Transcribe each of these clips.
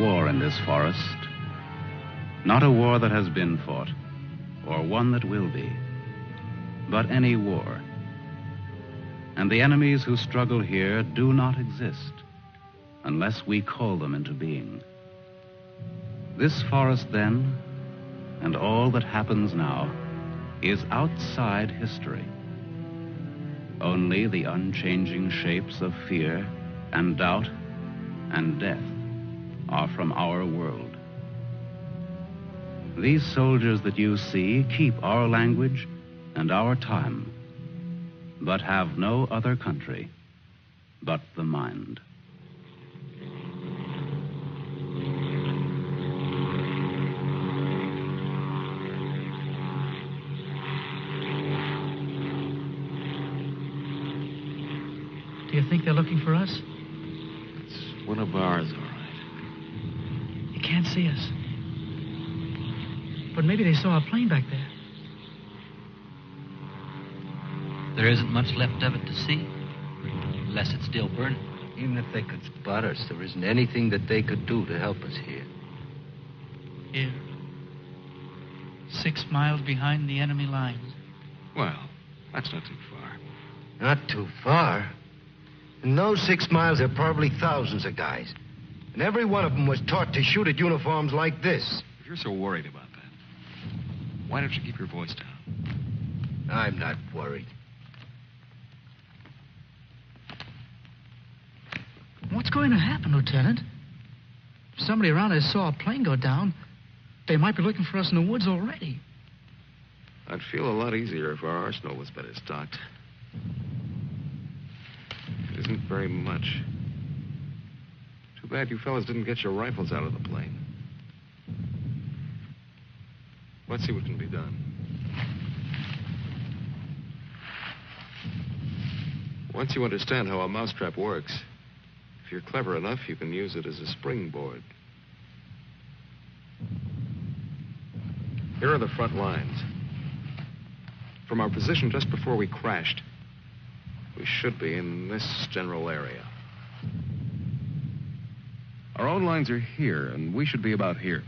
war in this forest. Not a war that has been fought, or one that will be, but any war. And the enemies who struggle here do not exist unless we call them into being. This forest, then, and all that happens now, is outside history. Only the unchanging shapes of fear and doubt and death are from our world. These soldiers that you see keep our language and our time, but have no other country but the mind. Do you think they're looking for us? It's one of ours, all right. You can't see us. But maybe they saw a plane back there. There isn't much left of it to see, unless it's still burning. Even if they could spot us, there isn't anything that they could do to help us here. Here. 6 miles behind the enemy lines. Well, that's not too far. Not too far. In those 6 miles, there are probably thousands of guys. And every one of them was taught to shoot at uniforms like this. If you're so worried about that, why don't you keep your voice down? I'm not worried. What's going to happen, Lieutenant? If somebody around us saw a plane go down, they might be looking for us in the woods already. I'd feel a lot easier if our arsenal was better stocked. It isn't very much. Too bad you fellas didn't get your rifles out of the plane. Let's see what can be done. Once you understand how a mousetrap works, if you're clever enough, you can use it as a springboard. Here are the front lines. From our position just before we crashed, we should be in this general area. Our own lines are here, and we should be about here.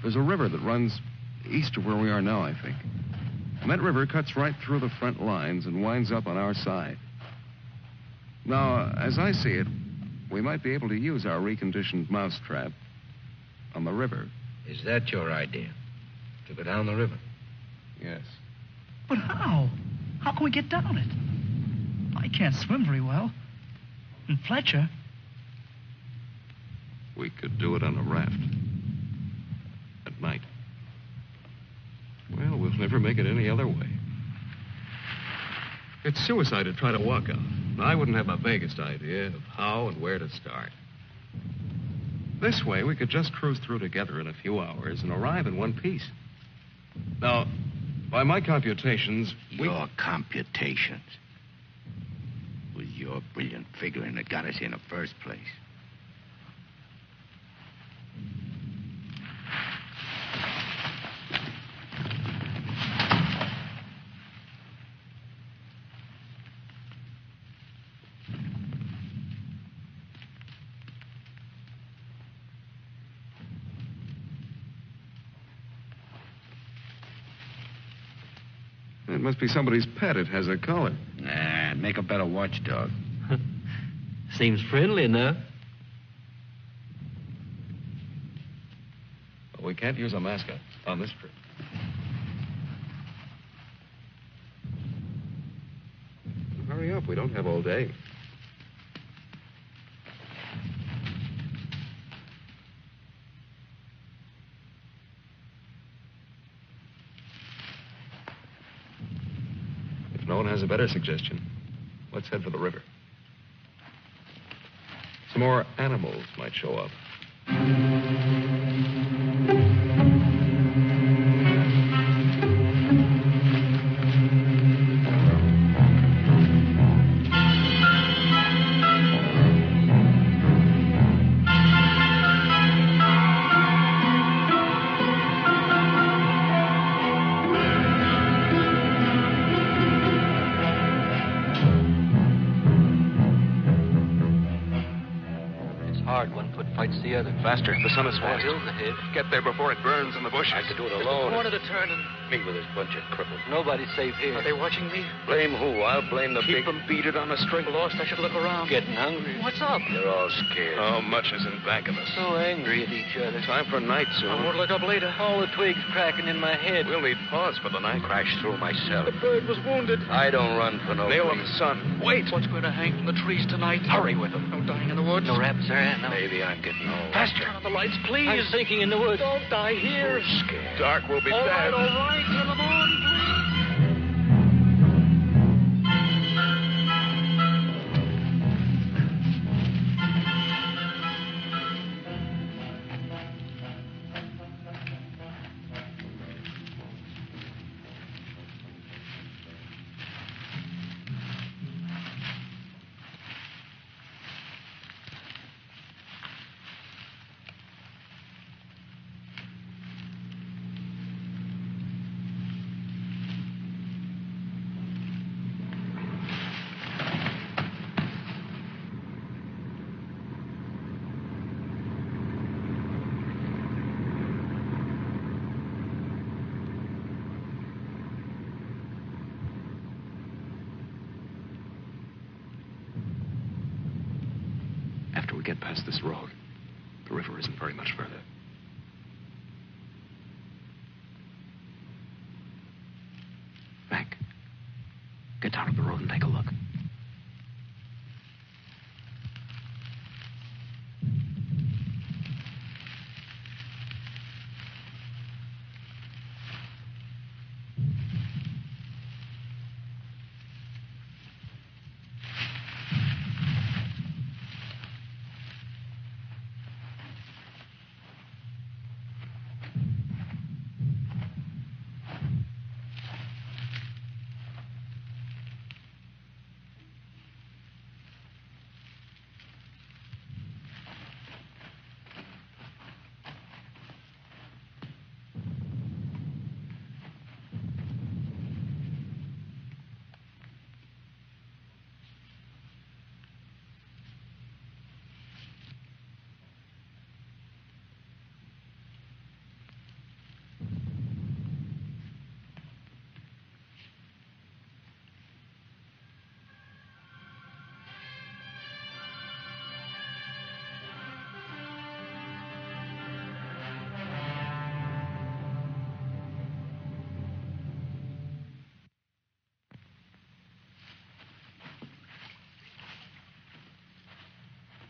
There's a river that runs east of where we are now, I think. And that river cuts right through the front lines and winds up on our side. Now, as I see it, we might be able to use our reconditioned mousetrap on the river. Is that your idea? To go down the river? Yes. But how? How can we get down it? I can't swim very well. And Fletcher... We could do it on a raft. At night. Well, we'll never make it any other way. It's suicide to try to walk out. I wouldn't have my vaguest idea of how and where to start. This way, we could just cruise through together in a few hours and arrive in one piece. Now, by my computations, Your computations? It was your brilliant figuring that got us here in the first place. It must be somebody's pet. It has a collar. Nah, make a better watchdog. Seems friendly enough. But we can't use a mascot on this trip. Hurry up. We don't have all day. If no one has a better suggestion, let's head for the river. Some more animals might show up. hard one foot fights the other. Faster. The sun is fast. Hill's ahead. Get there before it burns in the bushes. I could do it alone. Corner to turn and... Me with this bunch of cripples. Nobody's safe here. Are they watching me? Blame who? I'll blame the Keep them beat it on a string. Lost, I should look around. Getting hungry. What's up? They're all scared. How much is in back of us? So angry at each other. Time for night soon. I won't look up later. All the twigs cracking in my head. We'll need pause for the night. Crash through myself. The bird was wounded. I don't run for no Nail of reason. the sun. Wait. What's going to hang from the trees tonight? Hurry with them. No dying in the woods. No rabbits there? No. Maybe I'm getting old. Faster. Turn on the lights, please. I'm sinking in the woods. Don't die here. Scared. Dark will be All bad. right. Turn them on, please. After we get past this road, the river isn't very much further. Mac, get down to the road and take a look.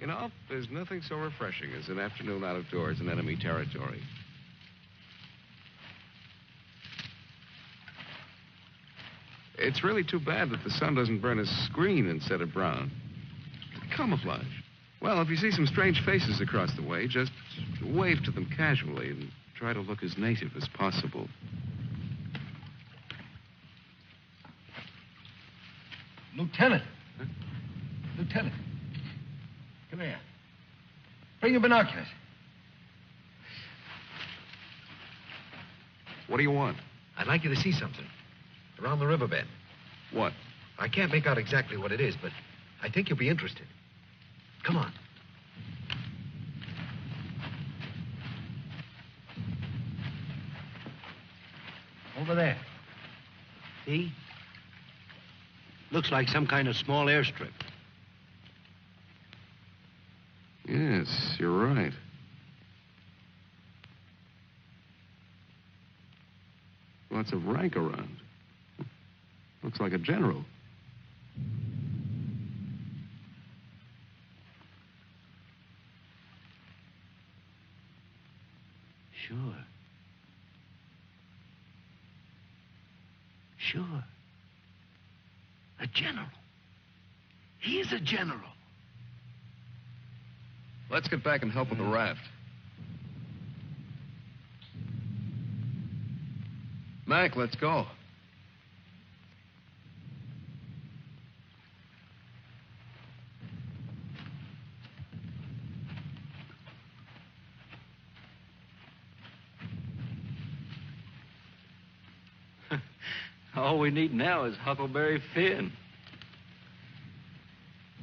You know, there's nothing so refreshing as an afternoon out of doors in enemy territory. It's really too bad that the sun doesn't burn his screen instead of brown. Camouflage. Well, if you see some strange faces across the way, just wave to them casually and try to look as native as possible. Lieutenant. Huh? Lieutenant. Come here. Bring your binoculars. What do you want? I'd like you to see something. Around the riverbed. What? I can't make out exactly what it is, but I think you'll be interested. Come on. Over there. See? Looks like some kind of small airstrip. Yes, you're right. Lots of rank around. Looks like a general. Sure. Sure. A general. He's a general. Let's get back and help with the raft. Mac, let's go. All we need now is Huckleberry Finn.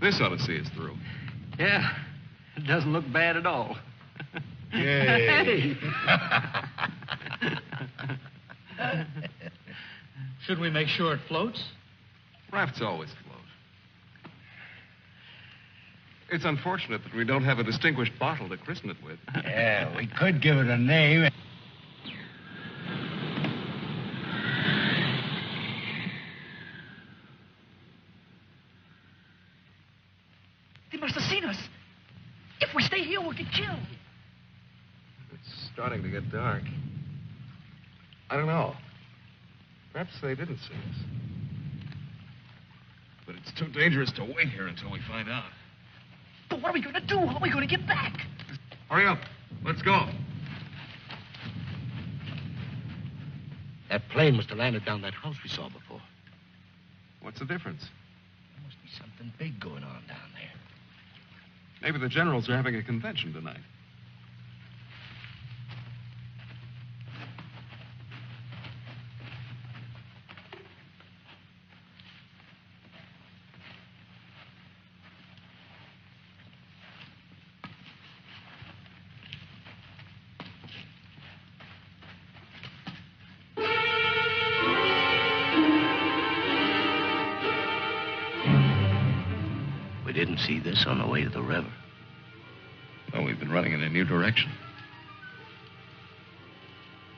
This ought to see us through. Yeah. It doesn't look bad at all. Yay. Should we make sure it floats? Rafts always float. It's unfortunate that we don't have a distinguished bottle to christen it with. Yeah, we could give it a name. They must have seen us. If we stay here, we'll get killed. It's starting to get dark. I don't know. Perhaps they didn't see us. But it's too dangerous to wait here until we find out. But what are we going to do? How are we going to get back? Hurry up. Let's go. That plane must have landed down that house we saw before. What's the difference? There must be something big going on down there. Maybe the generals are having a convention tonight. We didn't see this on the way to the river. No, we've been running in a new direction.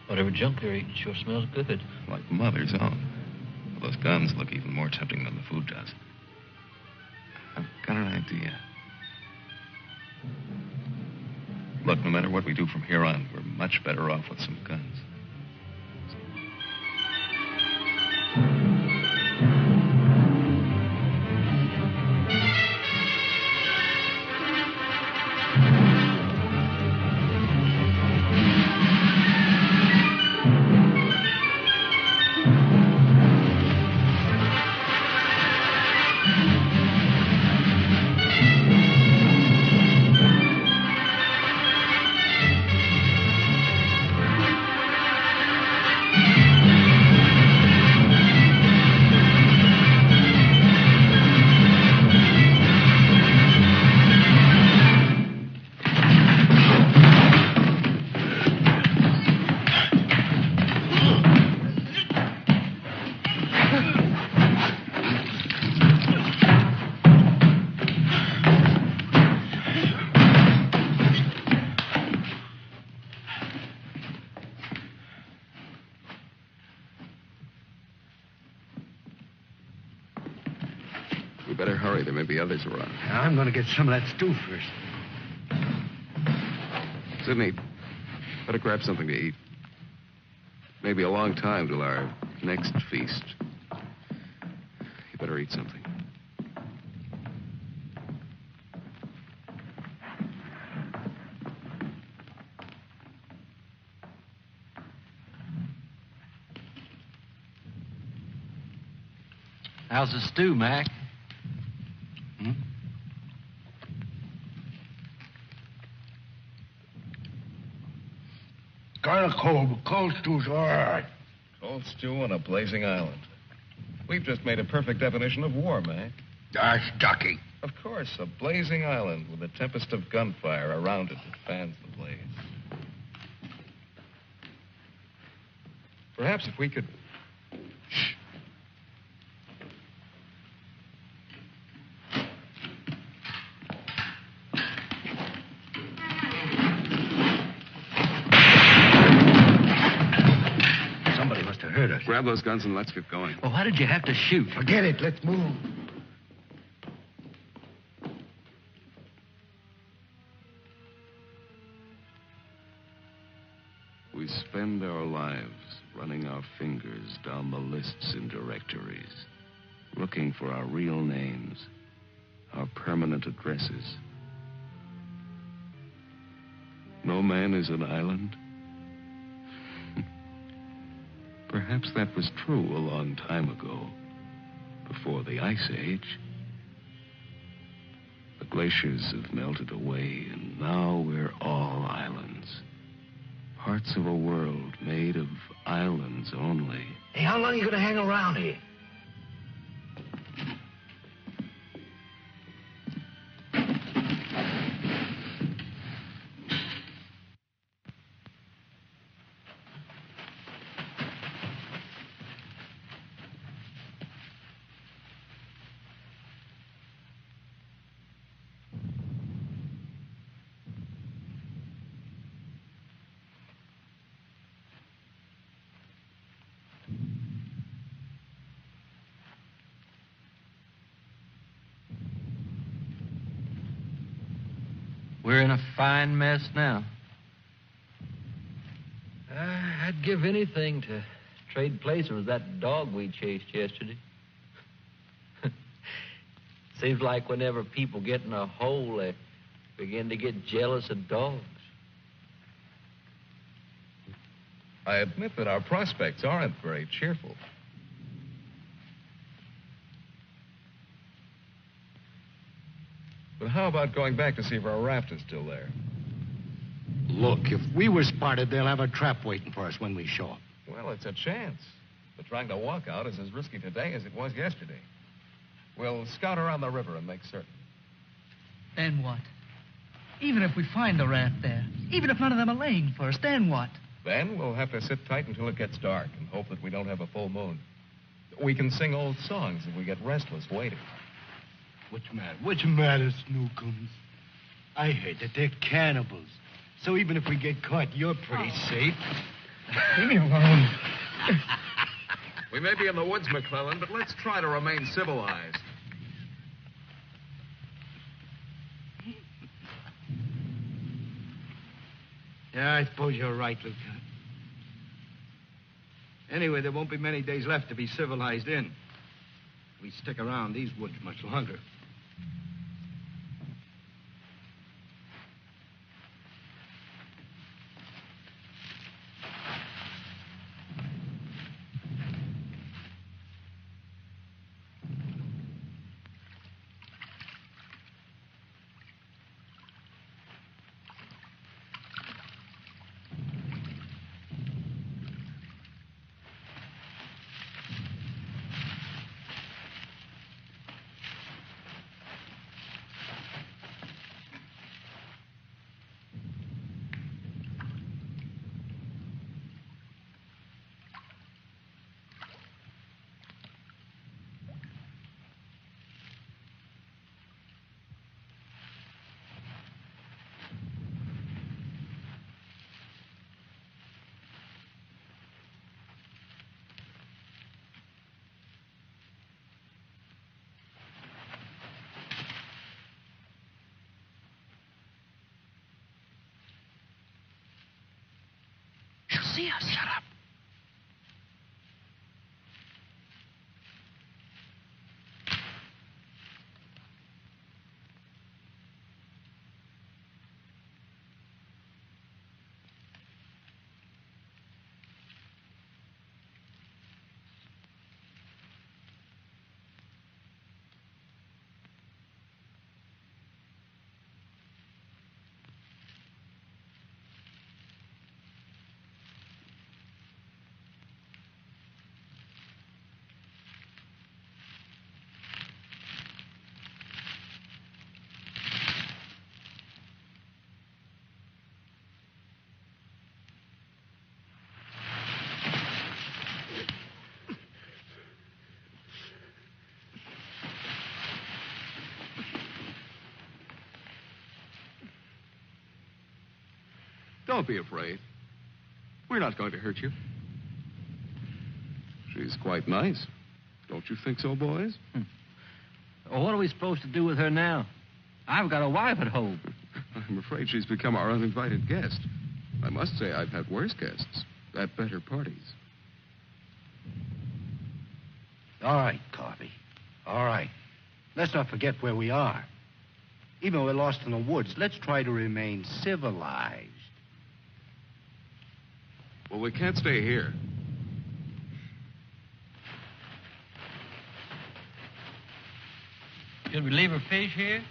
Whatever junk they're eating sure smells good. Like Mother's own. Well, those guns look even more tempting than the food does. I've got an idea. Look, no matter what we do from here on, we're much better off with some guns. We better hurry. There may be others around. I'm going to get some of that stew first. Sidney, better grab something to eat. Maybe a long time till our next feast. You better eat something. How's the stew, Mac? Kind of cold, but cold stew's all right. Cold stew on a blazing island. We've just made a perfect definition of war, Mac. That's ducky. Of course, a blazing island with a tempest of gunfire around it that fans the blaze. Perhaps if we could... Shh. Somebody must have heard us. Grab those guns and let's get going. Well, why did you have to shoot? Forget it. Let's move. We spend our lives running our fingers down the lists in directories, looking for our real names, our permanent addresses. No man is an island. Perhaps that was true a long time ago, before the Ice Age. The glaciers have melted away, and now we're all islands. Parts of a world made of islands only. Hey, how long are you going to hang around here? We're in a fine mess now. I'd give anything to trade places with that dog we chased yesterday. Seems like whenever people get in a hole, they begin to get jealous of dogs. I admit that our prospects aren't very cheerful. But how about going back to see if our raft is still there? Look, if we were spotted, they'll have a trap waiting for us when we show up. Well, it's a chance. But trying to walk out is as risky today as it was yesterday. We'll scout around the river and make certain. Then what? Even if we find the raft there, even if none of them are laying for us, then what? Then we'll have to sit tight until it gets dark and hope that we don't have a full moon. We can sing old songs if we get restless waiting. What's the matter? What's the matter, Snookums? I heard that they're cannibals. So even if we get caught, you're pretty safe. Leave me alone. We may be in the woods, McClellan, but let's try to remain civilized. Yeah, I suppose you're right, Lieutenant. Anyway, there won't be many days left to be civilized in. We stick around these woods much longer. See us. Shut up. Don't be afraid. We're not going to hurt you. She's quite nice. Don't you think so, boys? Well, what are we supposed to do with her now? I've got a wife at home. I'm afraid she's become our uninvited guest. I must say I've had worse guests at better parties. All right, Carvey. All right. Let's not forget where we are. Even though we're lost in the woods, let's try to remain civilized. Well, we can't stay here. Should we leave her fish here?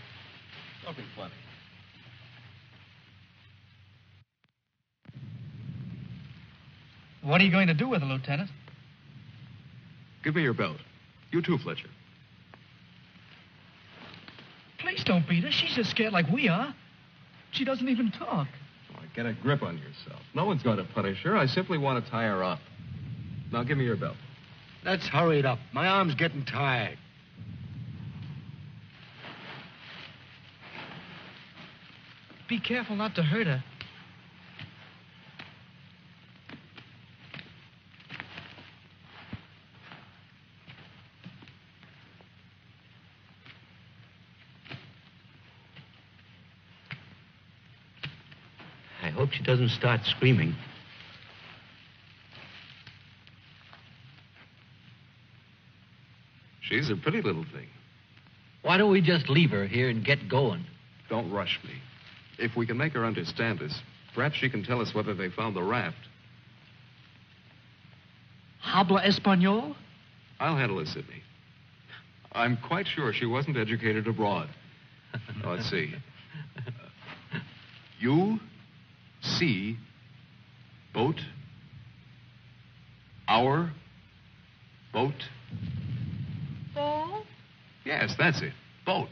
There'll be plenty. What are you going to do with her, Lieutenant? Give me your belt. You too, Fletcher. Please don't beat her. She's just scared like we are. She doesn't even talk. Oh, get a grip on yourself. No one's going to punish her. I simply want to tie her up. Now, give me your belt. Let's hurry it up. My arm's getting tired. Be careful not to hurt her. I hope she doesn't start screaming. She's a pretty little thing. Why don't we just leave her here and get going? Don't rush me. If we can make her understand us, perhaps she can tell us whether they found the raft. Habla Espanol? I'll handle it, Sidney. I'm quite sure she wasn't educated abroad. Now, let's see. You see boat, our boat. Boat? Yes, that's it. Boat.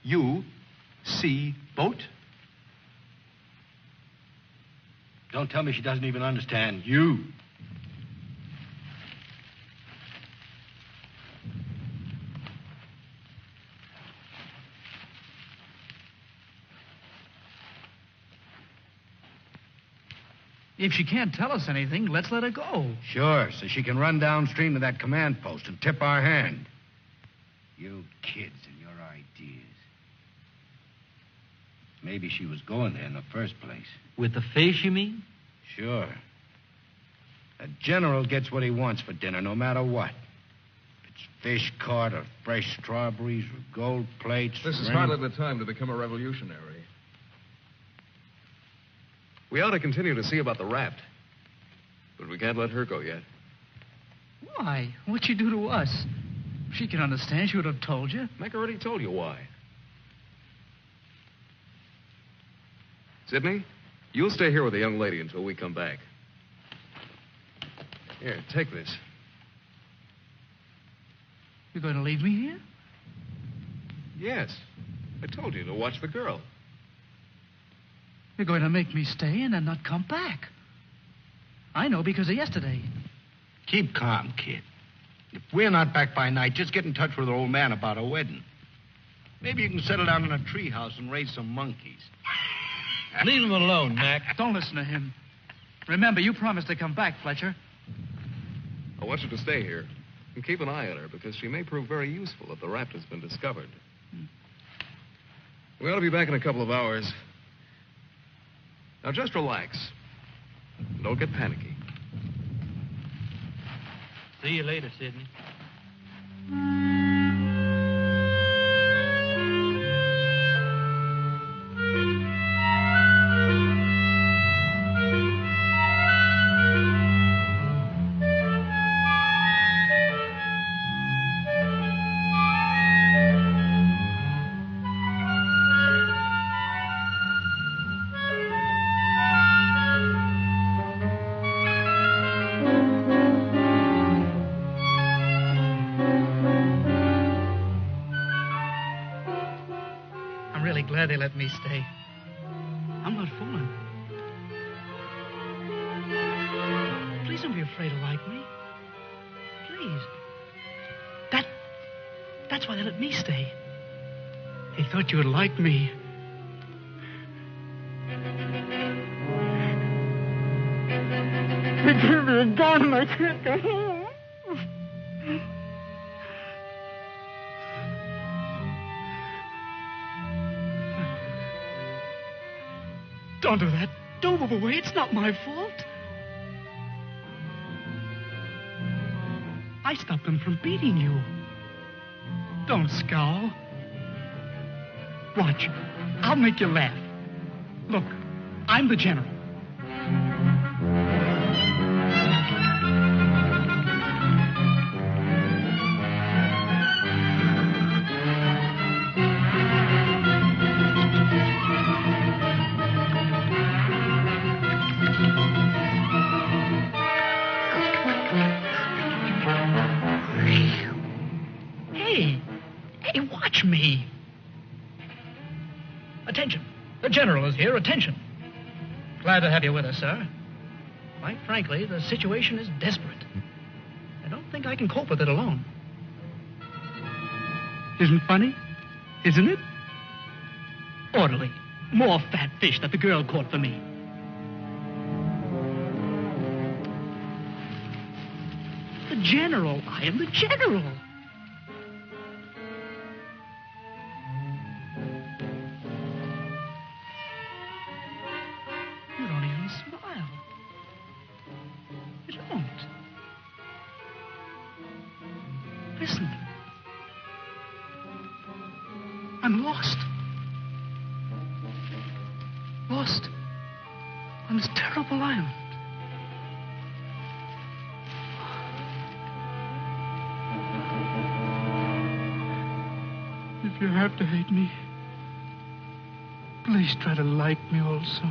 You see boat? Don't tell me she doesn't even understand you. If she can't tell us anything, let's let her go. Sure, so she can run downstream to that command post and tip our hand. You kids and your ideas. Maybe she was going there in the first place. With the fish, you mean? Sure. A general gets what he wants for dinner, no matter what. If it's fish caught or fresh strawberries or gold plates. This is ring- hardly the time to become a revolutionary. We ought to continue to see about the raft. But we can't let her go yet. Why? What'd she do to us? If she can understand, she would have told you. Mac already told you why. Sidney, you'll stay here with the young lady until we come back. Here, take this. You're going to leave me here? Yes. I told you to watch the girl. You're going to make me stay and then not come back. I know because of yesterday. Keep calm, kid. If we're not back by night, just get in touch with our old man about a wedding. Maybe you can settle down in a treehouse and raise some monkeys. Leave him alone, Mac. Don't listen to him. Remember, you promised to come back, Fletcher. I want you to stay here and keep an eye on her because she may prove very useful if the raft has been discovered. We ought to be back in a couple of hours. Now, just relax. Don't get panicky. See you later, Sidney. Glad they let me stay. I'm not fooling. Please don't be afraid to like me. Please. That's why they let me stay. They thought you would like me. They gave me a gun and I can't go home. Don't do that. Don't move away. It's not my fault. I stopped them from beating you. Don't scowl. Watch. I'll make you laugh. Look, I'm the general. Me. Attention. The general is here. Attention. Glad to have you with us, sir. Quite frankly, the situation is desperate. I don't think I can cope with it alone. Isn't funny? Isn't it? Orderly. More fat fish that the girl caught for me. The general. I am the general. Lost on this terrible island. If you have to hate me, please try to like me also.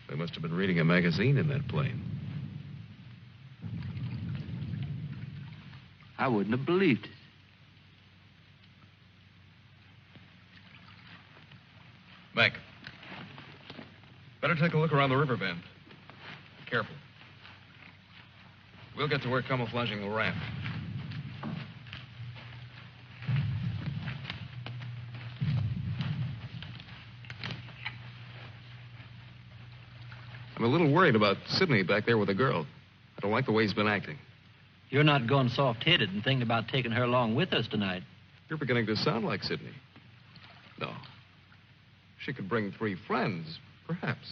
They must have been reading a magazine in that plane. I wouldn't have believed it. Mac, better take a look around the river bend. Careful. We'll get to work camouflaging the ramp. I'm a little worried about Sidney back there with the girl. I don't like the way he's been acting. You're not going soft-headed and thinking about taking her along with us tonight. You're beginning to sound like Sidney. No. She could bring 3 friends, perhaps.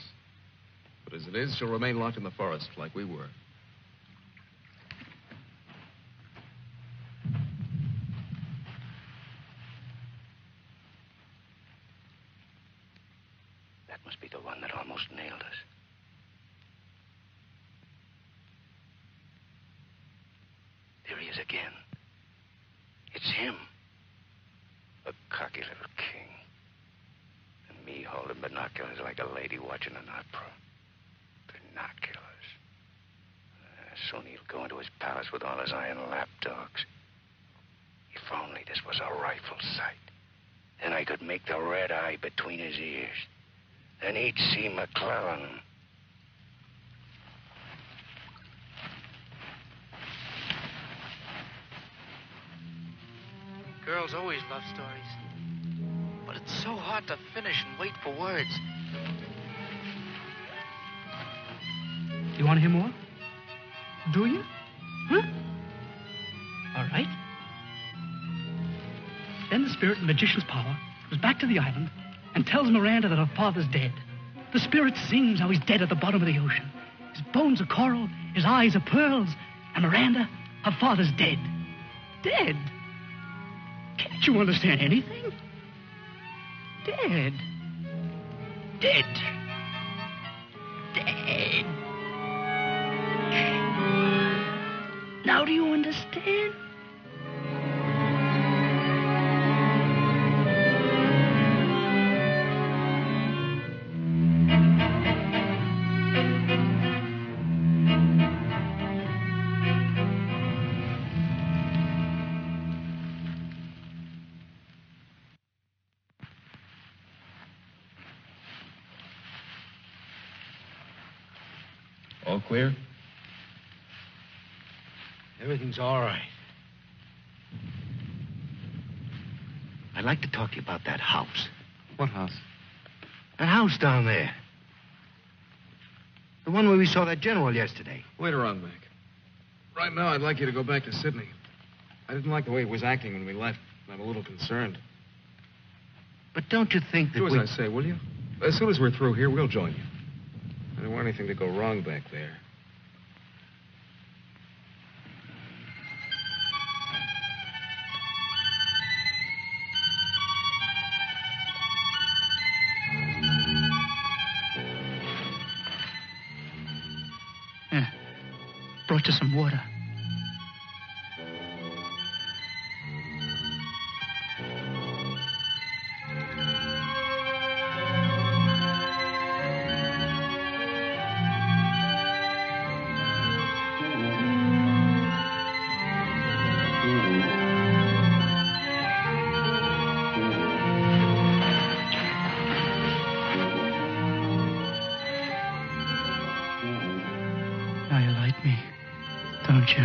But as it is, she'll remain locked in the forest like we were. That must be the one that almost nailed us. There he is again. It's him. A cocky little king. And me holding binoculars like a lady watching an opera. Binoculars. Soon he'll go into his palace with all his iron lapdogs. If only this was a rifle sight. Then I could make the red eye between his ears. Then he'd see McClellan. Girls always love stories. But it's so hard to finish and wait for words. You want to hear more? Do you? Huh? All right. Then the spirit in the magician's power goes back to the island and tells Miranda that her father's dead. The spirit sings how he's dead at the bottom of the ocean. His bones are coral, his eyes are pearls, and Miranda, her father's dead. Dead? Can't you understand anything? Dead. Dead. Dead. Now do you understand? All clear? Everything's all right. I'd like to talk to you about that house. What house? That house down there. The one where we saw that general yesterday. Later on, Mac. Right now, I'd like you to go back to Sydney. I didn't like the way he was acting when we left. I'm a little concerned. But don't you think that Do as I say, will you? As soon as we're through here, we'll join you. I don't want anything to go wrong back there. Brought you some water. Now you like me, don't you?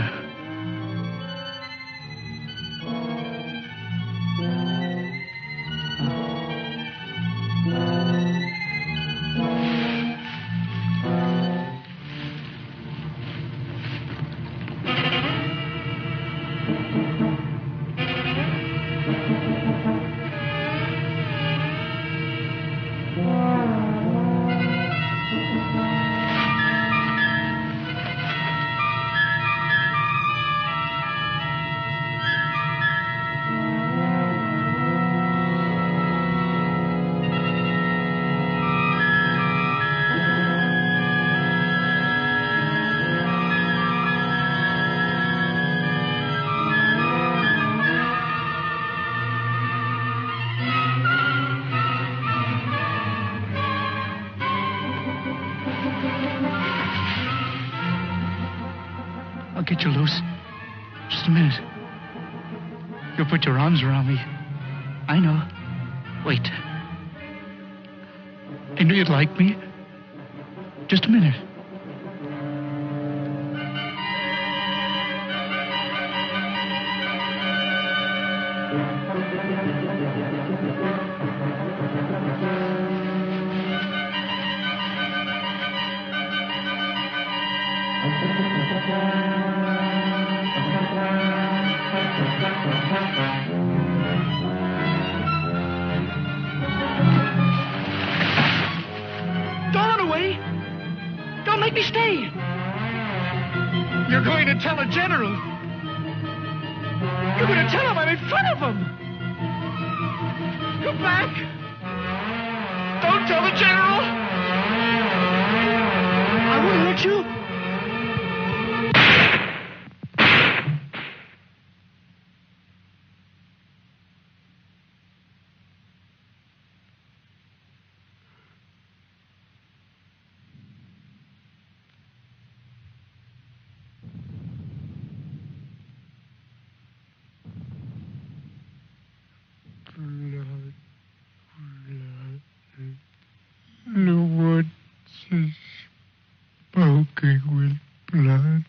get you loose. Just a minute. You'll put your arms around me. I know. Wait. I knew you'd like me. Just a minute. Don't run away. Don't make me stay. You're going to tell a general. You're going to tell him I'm in front of him. Come back. Don't tell the general. I won't hurt you. The woods is smoking with blood.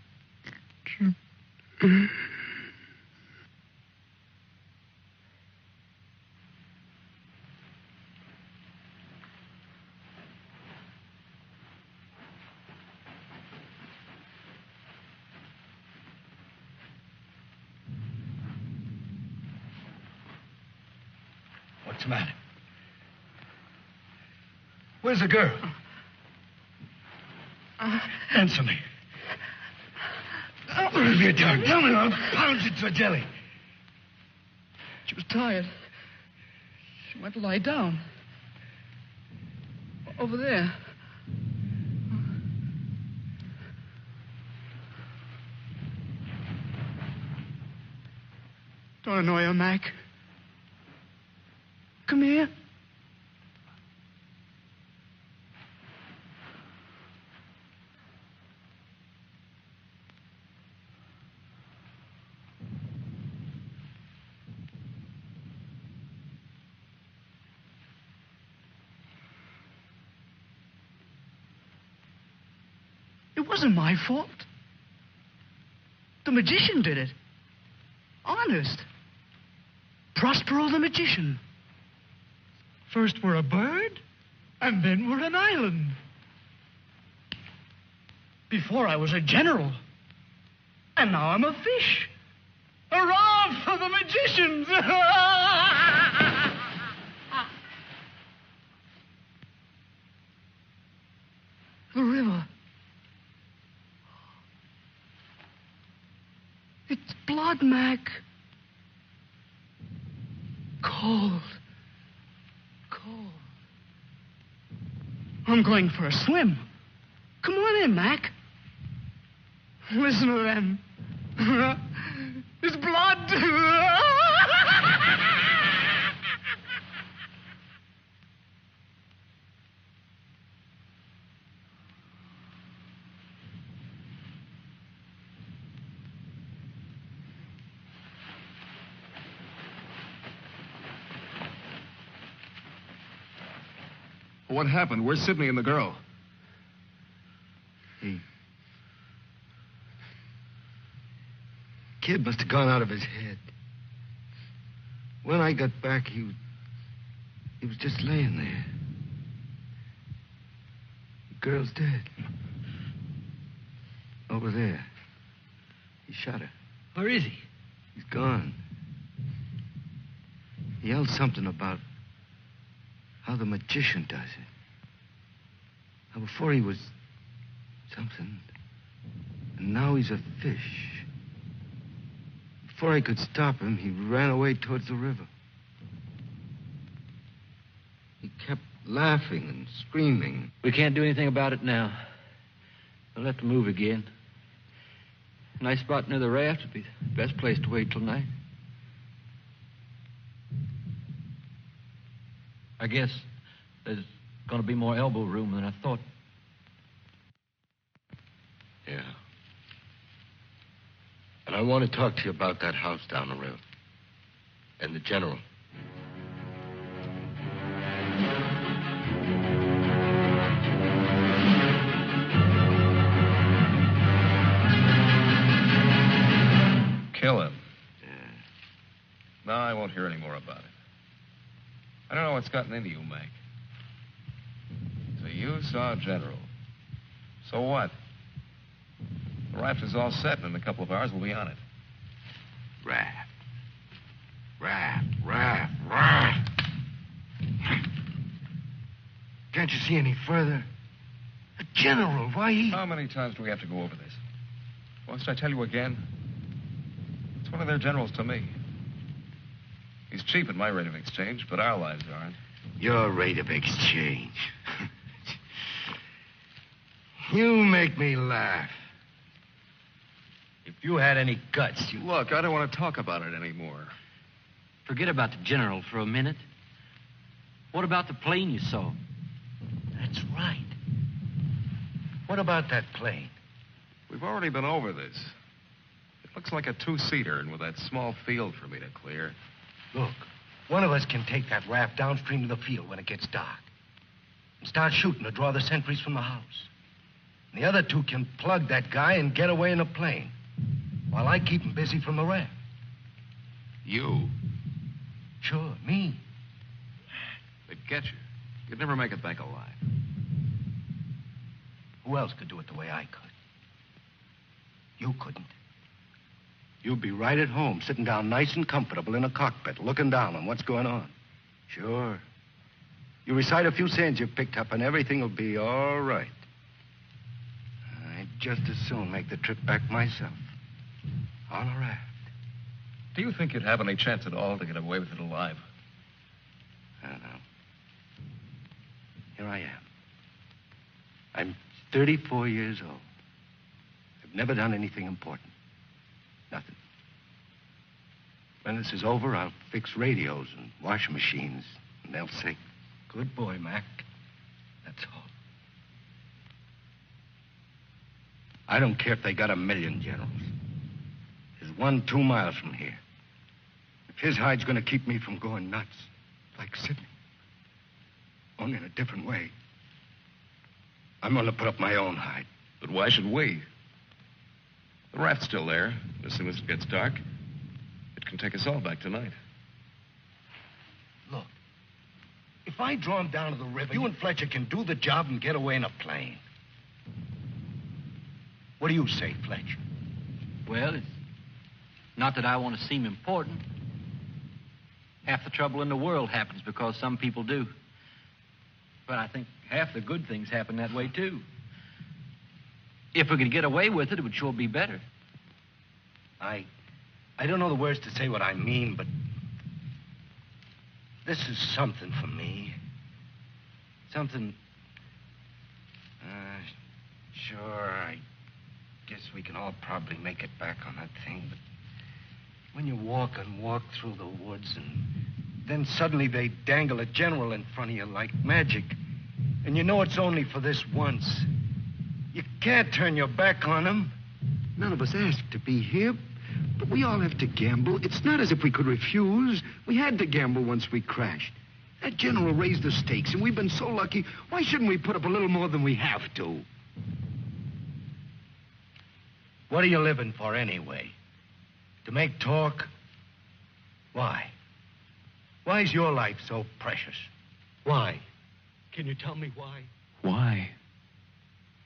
What's the matter? Where's the girl? Answer me. Where's your tongue? Tell me, I'll pound you to a jelly. She was tired. She went to lie down. Over there. Don't annoy her, Mac. Come here. It wasn't my fault. The magician did it. Honest. Prospero the magician. First we're a bird, and then we're an island. Before I was a general, and now I'm a fish. Hurrah for the magicians! The river. It's blood, Mac. Cold. Cold. I'm going for a swim. Come on in, Mac. Listen to them. It's blood. What happened? Where's Sidney and the girl? Kid must have gone out of his head. When I got back, he was just laying there. The girl's dead. Over there. He shot her. Where is he? He's gone. He yelled something about how the magician does it. How before he was something, and now he's a fish. Before I could stop him, he ran away towards the river. He kept laughing and screaming. We can't do anything about it now. We'll have to move again. A nice spot near the raft would be the best place to wait till night. I guess there's going to be more elbow room than I thought. Yeah. And I want to talk to you about that house down the road. And the general. Kill him. Yeah. No, I won't hear any more about it. I don't know what's gotten into you, Mac. So you saw General. So what? The raft is all set, and in a couple of hours we'll be on it. Raft. Can't you see any further? A general, why he... How many times do we have to go over this? Must I tell you again? It's one of their generals to me. He's cheap at my rate of exchange, but our lives aren't. Your rate of exchange. You make me laugh. If you had any guts, you... Look, I don't want to talk about it anymore. Forget about the general for a minute. What about the plane you saw? That's right. What about that plane? We've already been over this. It looks like a two-seater, and with that small field for me to clear. Look, one of us can take that raft downstream to the field when it gets dark and start shooting to draw the sentries from the house. And the other two can plug that guy and get away in a plane while I keep him busy from the raft. You? Sure, me. They'd get you. You'd never make it back alive. Who else could do it the way I could? You couldn't. You'd be right at home, sitting down nice and comfortable in a cockpit, looking down on what's going on. Sure. You recite a few sayings you've picked up, and everything will be all right. I'd just as soon make the trip back myself. On a raft. Do you think you'd have any chance at all to get away with it alive? I don't know. Here I am. I'm 34 years old. I've never done anything important. Nothing. When this is over, I'll fix radios and washing machines, and they'll say, "Good boy, Mac." That's all. I don't care if they got 1,000,000 generals. There's one 2 miles from here. If his hide's going to keep me from going nuts, like Sidney, only in a different way, I'm going to put up my own hide. But why should we? The raft's still there. As soon as it gets dark, it can take us all back tonight. Look, if I draw him down to the river, you and Fletcher can do the job and get away in a plane. What do you say, Fletcher? Well, it's not that I want to seem important. Half the trouble in the world happens because some people do. But I think half the good things happen that way, too. If we could get away with it, it would sure be better. I don't know the words to say what I mean, but this is something for me. Something... Sure, I guess we can all probably make it back on that thing, but when you walk and walk through the woods and then suddenly they dangle a general in front of you like magic, and you know it's only for this once, you can't turn your back on him. None of us asked to be here, but we all have to gamble. It's not as if we could refuse. We had to gamble once we crashed. That general raised the stakes, and we've been so lucky. Why shouldn't we put up a little more than we have to? What are you living for anyway? To make talk? Why? Why is your life so precious? Why? Can you tell me why? Why?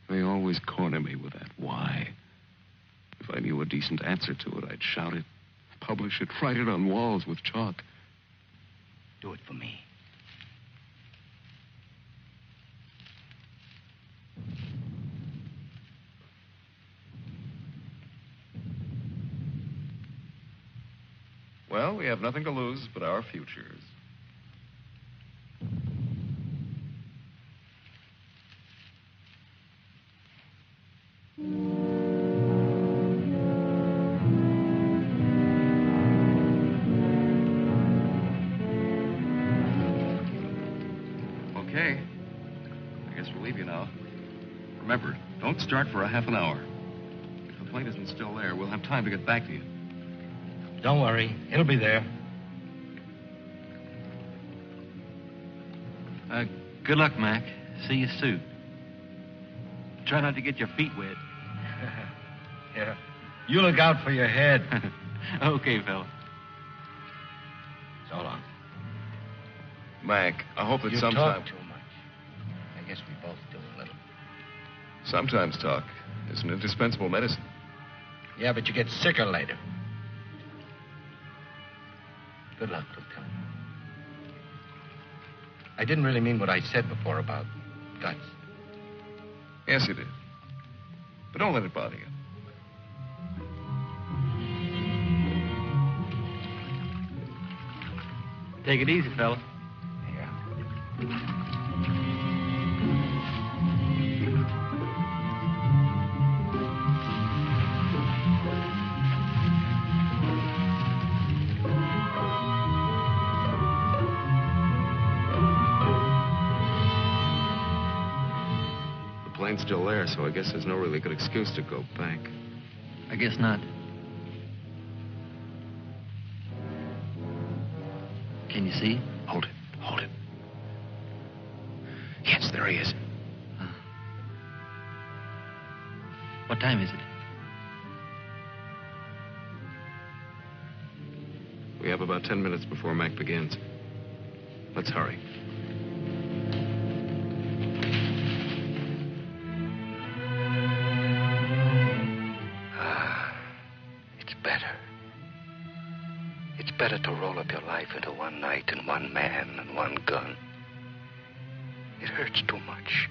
They always corner me with that why. If I knew a decent answer to it, I'd shout it, publish it, write it on walls with chalk. Do it for me. Well, we have nothing to lose but our futures. Okay. I guess we'll leave you now. Remember, don't start for a half an hour. If plane isn't still there, we'll have time to get back to you. Don't worry. It'll be there. Good luck, Mac. See you soon. Try not to get your feet wet. Yeah. You look out for your head. Okay, fella. So long. Mac, I hope that You sometime... talk too much. I guess we both do a little. Sometimes talk is an indispensable medicine. Yeah, but you get sicker later. Good luck, Lieutenant. I didn't really mean what I said before about guts. Yes, you did. But don't let it bother you. Take it easy, fella. Yeah. The plane's still there, so I guess there's no really good excuse to go back. I guess not. Can you see? Hold it. Hold it. Yes, there he is. What time is it? We have about 10 minutes before Mac begins. Let's hurry. It's better. It's better to roll up your life into one night and one man and one gun. It hurts too much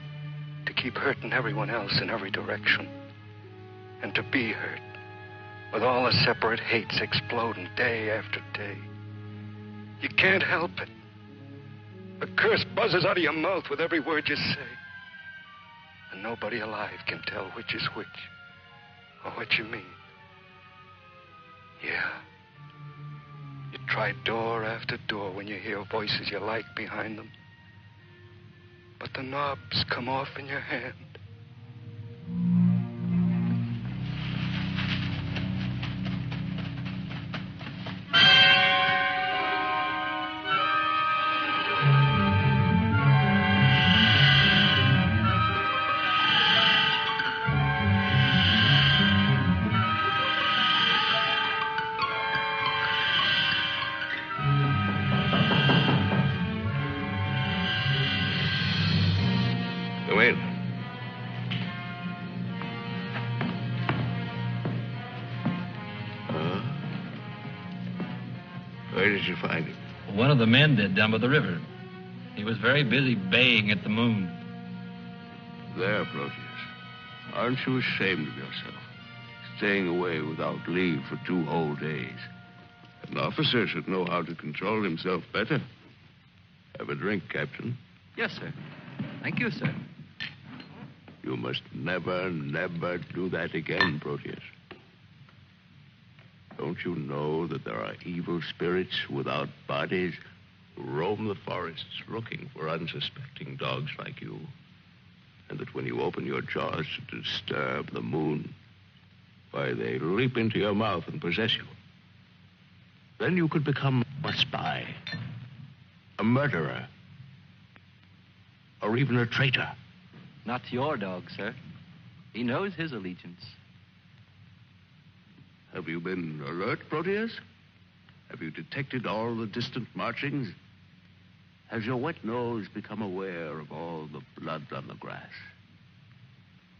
to keep hurting everyone else in every direction. And to be hurt with all the separate hates exploding day after day. You can't help it. A curse buzzes out of your mouth with every word you say. And nobody alive can tell which is which or what you mean. Yeah. You try door after door when you hear voices you like behind them. But the knobs come off in your hand. Go in. Where did you find him? One of the men did down by the river. He was very busy baying at the moon. There, Proteus. Aren't you ashamed of yourself? Staying away without leave for 2 whole days. An officer should know how to control himself better. Have a drink, Captain. Yes, sir. Thank you, sir. You must never, never do that again, Proteus. Don't you know that there are evil spirits without bodies who roam the forests looking for unsuspecting dogs like you? And that when you open your jaws to disturb the moon, why, they leap into your mouth and possess you. Then you could become a spy, a murderer, or even a traitor. Not to your dog, sir. He knows his allegiance. Have you been alert, Proteus? Have you detected all the distant marchings? Has your wet nose become aware of all the blood on the grass?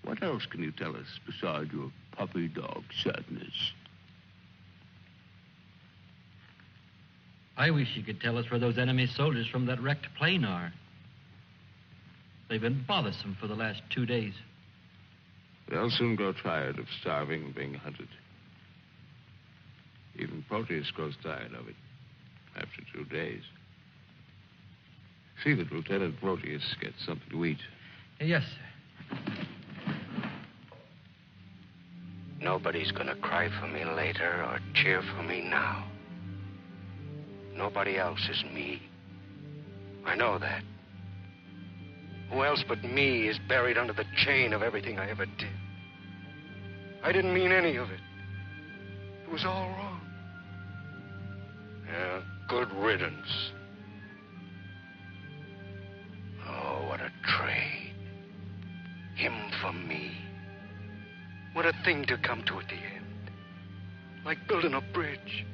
What else can you tell us besides your puppy dog sadness? I wish you could tell us where those enemy soldiers from that wrecked plane are. They've been bothersome for the last 2 days. They'll soon grow tired of starving and being hunted. Even Proteus grows tired of it after 2 days. See that Lieutenant Proteus gets something to eat. Yes, sir. Nobody's gonna cry for me later or cheer for me now. Nobody else is me. I know that. Who else but me is buried under the chain of everything I ever did? I didn't mean any of it. It was all wrong. Yeah, good riddance. Oh, what a trade. Him for me. What a thing to come to at the end. Like building a bridge.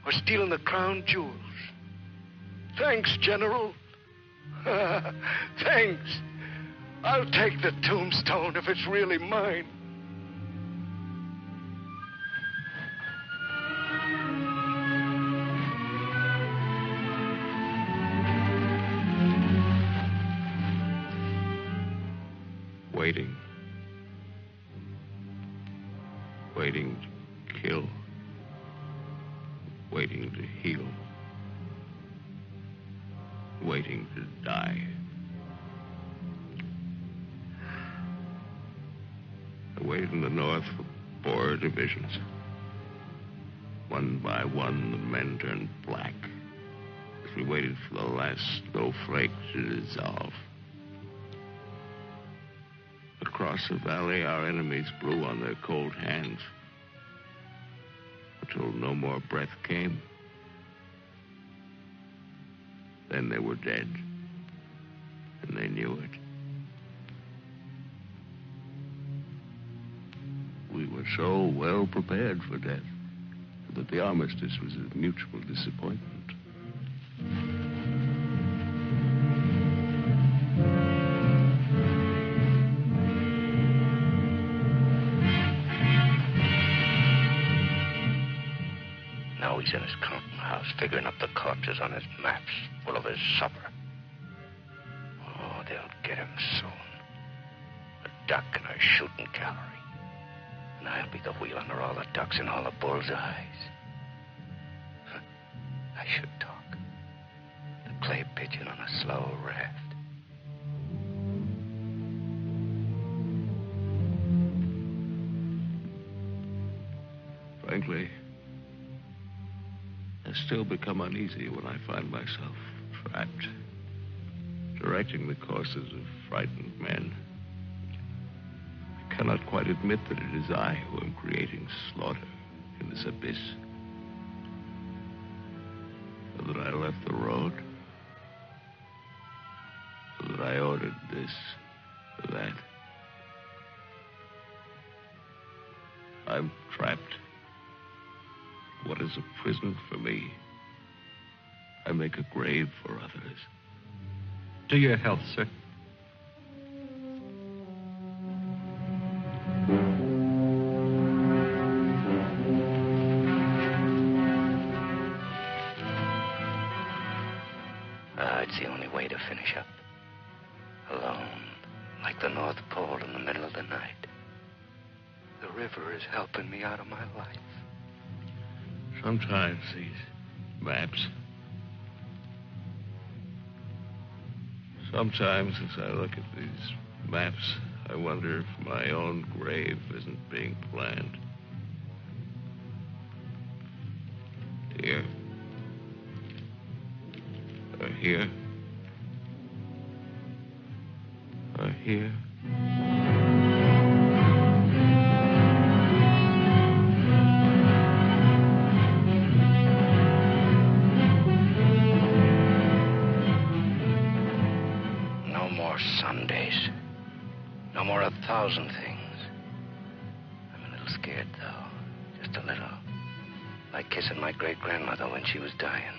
Or stealing the crown jewels. Thanks, General. Thanks. I'll take the tombstone if it's really mine. Waiting. Waiting to kill. Waiting to heal. Waiting to die. I waited in the north for 4 divisions. One by one, the men turned black as we waited for the last snowflake to dissolve. Across the valley, our enemies blew on their cold hands until no more breath came. Then they were dead, and they knew it. We were so well prepared for death that the armistice was a mutual disappointment. Now he's in his counting house, figuring up the corpses on his maps, full of his supper. Oh, they'll get him soon. A duck in a shooting gallery. And I'll be the wheel under all the ducks and all the bull's eyes. I should talk. The clay pigeon on a slow raft. Frankly, I still become uneasy when I find myself trapped, directing the courses of frightened men. I cannot quite admit that it is I who am creating slaughter in this abyss. So that I left the road. So that I ordered this or that. I'm trapped. What is a prison for me? I make a grave for others. To your health, sir. It's the only way to finish up. Alone, like the North Pole in the middle of the night. The river is helping me out of my life. Sometimes these maps. Sometimes as I look at these maps, I wonder if my own grave isn't being planned. Here. Or here. Or here. Sundays. No more 1,000 things. I'm a little scared, though. Just a little. Like kissing my great-grandmother when she was dying.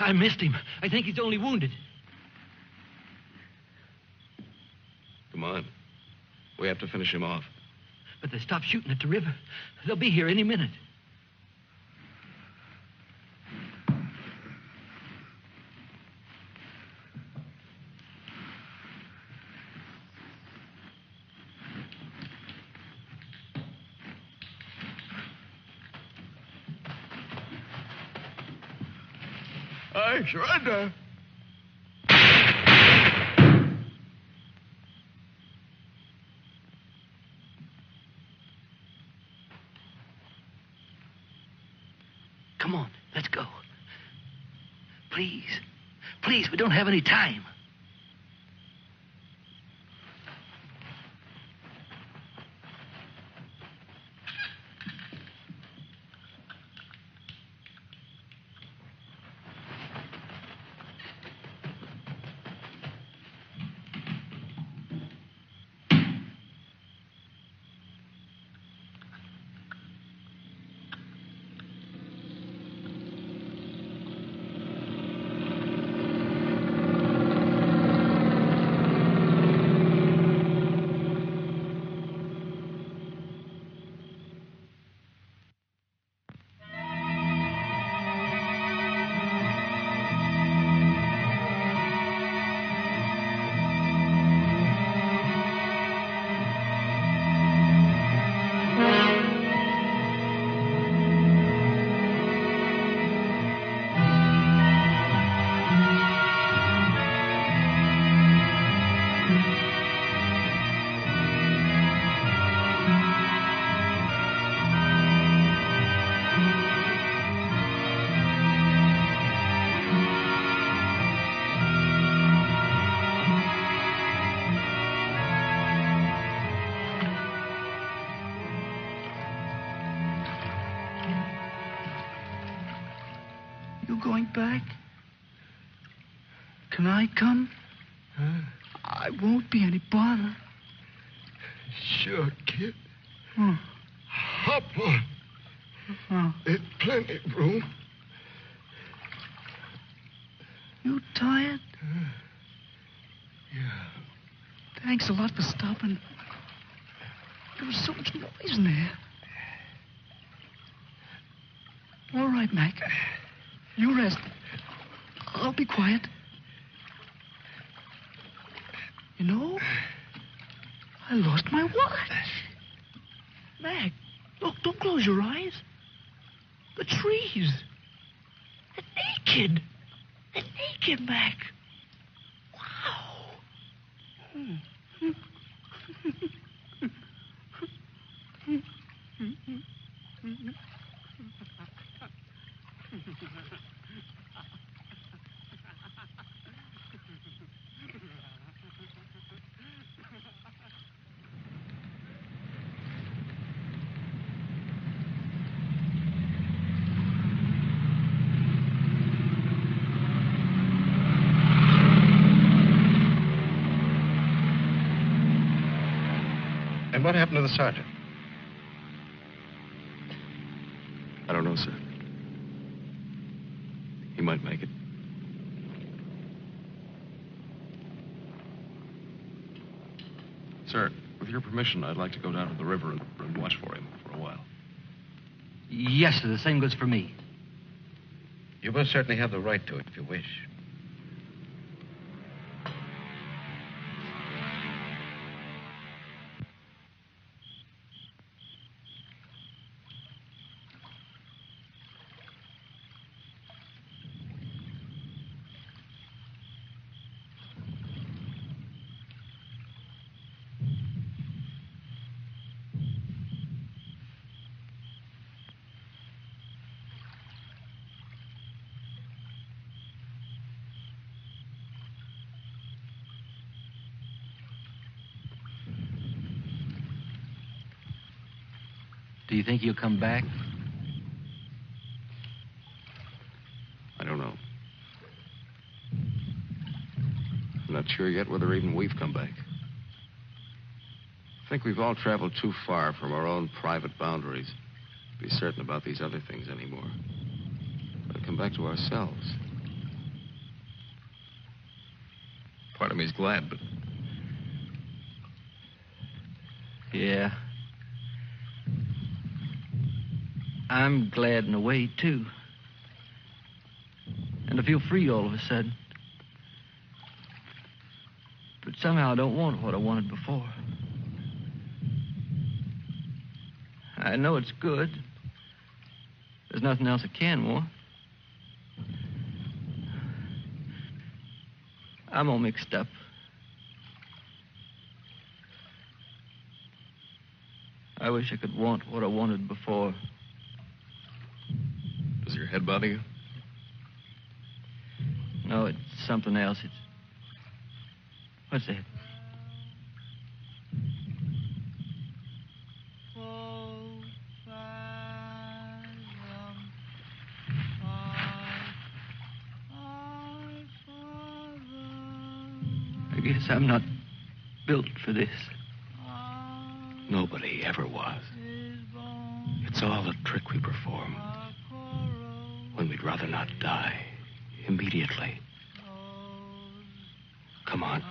I missed him. I think he's only wounded. Come on. We have to finish him off. But they stopped shooting at the river. They'll be here any minute. I surrender. Come on, let's go. Please. Please, we don't have any time. You going back? Can I come? I won't be any bother. Sure, kid. Oh. Hop on. Oh. There's plenty of room. You tired? Yeah. Thanks a lot for stopping. There was so much noise in there. All right, Mac. You rest. I'll be quiet. You know, I lost my watch. Mac, look, don't close your eyes. The trees. They're naked. They're naked, Mac. Wow. And what happened to the sergeant? I don't know, sir. He might make it. Sir, with your permission, I'd like to go down to the river and watch for him for a while. Yes, sir. The same goes for me. You most certainly have the right to it if you wish. Do you think he'll come back? I don't know. I'm not sure yet whether even we've come back. I think we've all traveled too far from our own private boundaries to be certain about these other things anymore. But come back to ourselves. Part of me's glad, but... Yeah. I'm glad in a way, too. And I feel free all of a sudden. But somehow I don't want what I wanted before. I know it's good. There's nothing else I can want. I'm all mixed up. I wish I could want what I wanted before. Does your head bother you? No, it's something else. It's... What's that? I guess I'm not built for this. Nobody ever was. It's all a trick we perform. When we'd rather not die immediately. Come on.